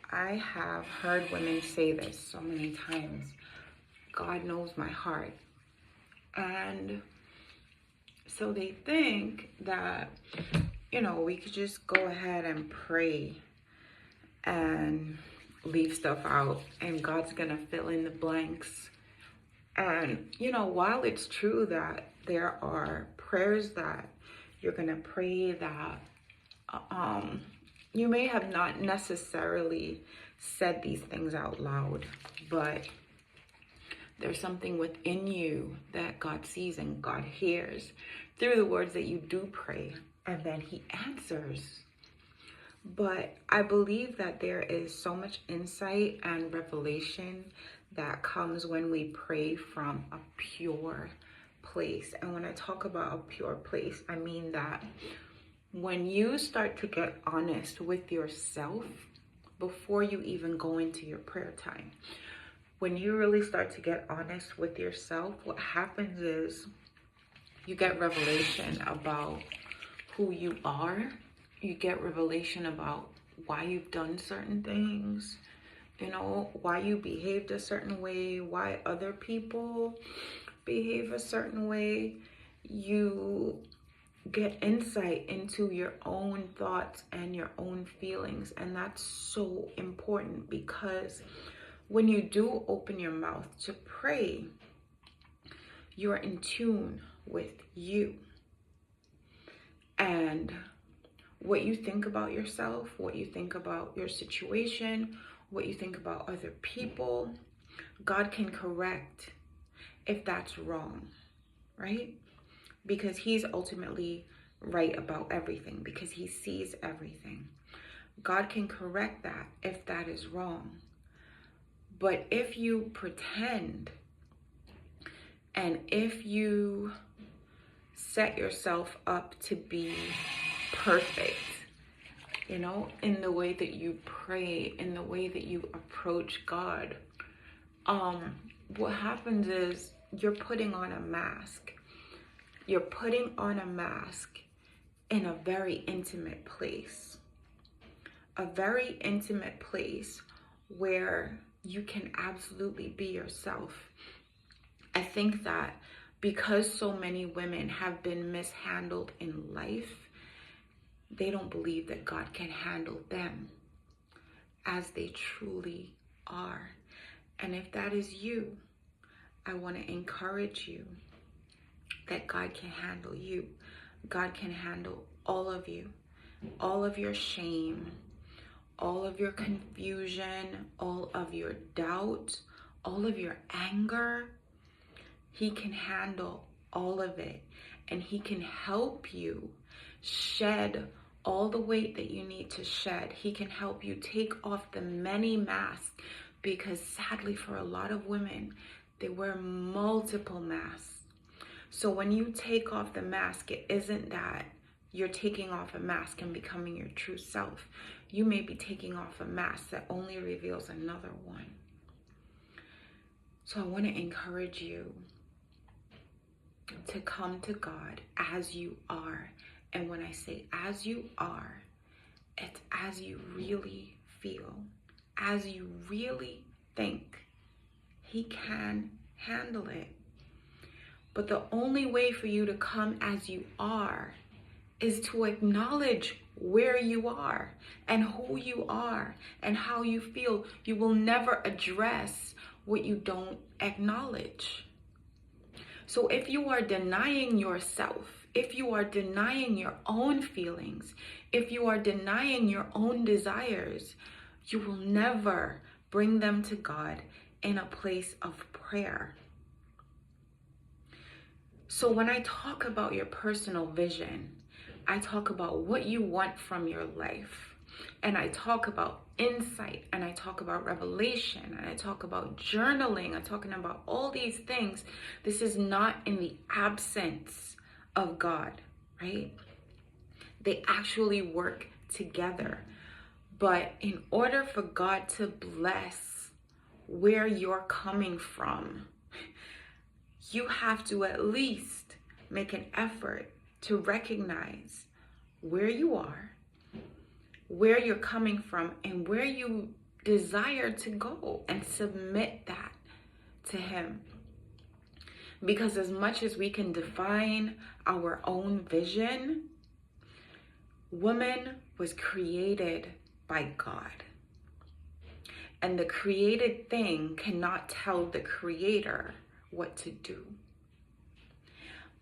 I have heard women say this so many times. God knows my heart. And so they think that, we could just go ahead and pray and leave stuff out and God's gonna fill in the blanks. And, while it's true that there are prayers that you're gonna pray that you may have not necessarily said these things out loud, but there's something within you that God sees and God hears through the words that you do pray, and then He answers. But I believe that there is so much insight and revelation that comes when we pray from a pure place. And when I talk about a pure place, I mean that when you start to get honest with yourself before you even go into your prayer time, when you really start to get honest with yourself, what happens is you get revelation about who you are. You get revelation about why you've done certain things, why you behaved a certain way, why other people behave a certain way. You get insight into your own thoughts and your own feelings. And that's so important, because when you do open your mouth to pray, you're in tune with you. And what you think about yourself, what you think about your situation, what you think about other people, God can correct if that's wrong, right? Because He's ultimately right about everything, because He sees everything. God can correct that if that is wrong. But if you pretend, and if you set yourself up to be perfect, in the way that you pray, in the way that you approach God, what happens is you're putting on a mask. You're putting on a mask in a very intimate place. A very intimate place where you can absolutely be yourself. I think that because so many women have been mishandled in life, they don't believe that God can handle them as they truly are. And if that is you, I want to encourage you that God can handle you. God can handle all of you, all of your shame, all of your confusion, all of your doubt, all of your anger. He can handle all of it, and He can help you shed all the weight that you need to shed. He can help you take off the many masks, because sadly for a lot of women, they wear multiple masks. So when you take off the mask, it isn't that you're taking off a mask and becoming your true self. You may be taking off a mask that only reveals another one. So I want to encourage you to come to God as you are. And when I say as you are, it's as you really feel, as you really think. He can handle it. But the only way for you to come as you are is to acknowledge where you are and who you are and how you feel. You will never address what you don't acknowledge. So if you are denying yourself, if you are denying your own feelings, if you are denying your own desires, you will never bring them to God in a place of prayer. So when I talk about your personal vision, I talk about what you want from your life. And I talk about insight, and I talk about revelation, and I talk about journaling. I'm talking about all these things. This is not in the absence of God, right? They actually work together. But in order for God to bless where you're coming from, you have to at least make an effort to recognize where you are, where you're coming from, and where you desire to go and submit that to him. Because as much as we can define our own vision, woman was created by God. And the created thing cannot tell the creator what to do.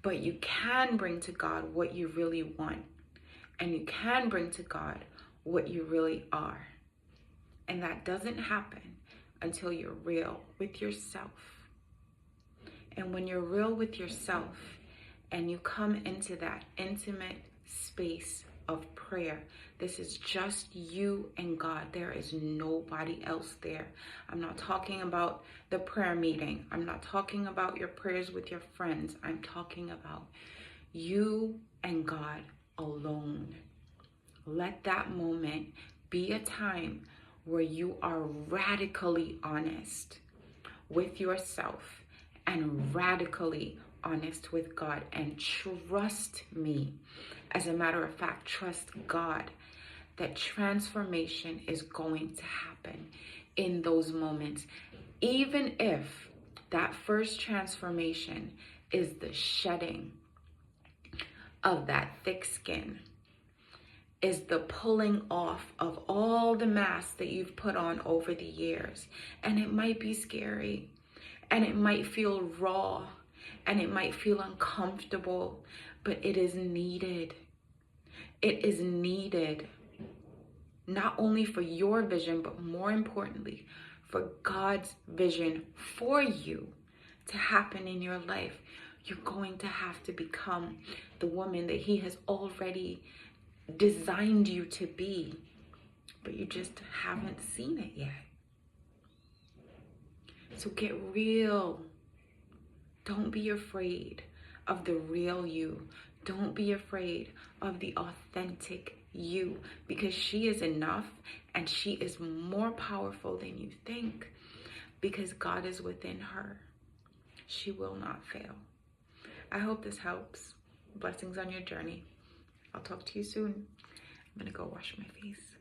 But you can bring to God what you really want. And you can bring to God what you really are. And that doesn't happen until you're real with yourself. And when you're real with yourself and you come into that intimate space of prayer, this is just you and God. There is nobody else there. I'm not talking about the prayer meeting. I'm not talking about your prayers with your friends. I'm talking about you and God alone. Let that moment be a time where you are radically honest with yourself and radically honest with God. And trust me, as a matter of fact, trust God that transformation is going to happen in those moments. Even if that first transformation is the shedding of that thick skin, is the pulling off of all the masks that you've put on over the years. And it might be scary, and it might feel raw, and it might feel uncomfortable, but it is needed. It is needed, not only for your vision, but more importantly, for God's vision for you to happen in your life. You're going to have to become the woman that he has already designed you to be, but you just haven't seen it yet. So get real. Don't be afraid of the real you. Don't be afraid of the authentic you, because she is enough and she is more powerful than you think, because God is within her. She will not fail. I hope this helps. Blessings on your journey. I'll talk to you soon. I'm gonna go wash my face.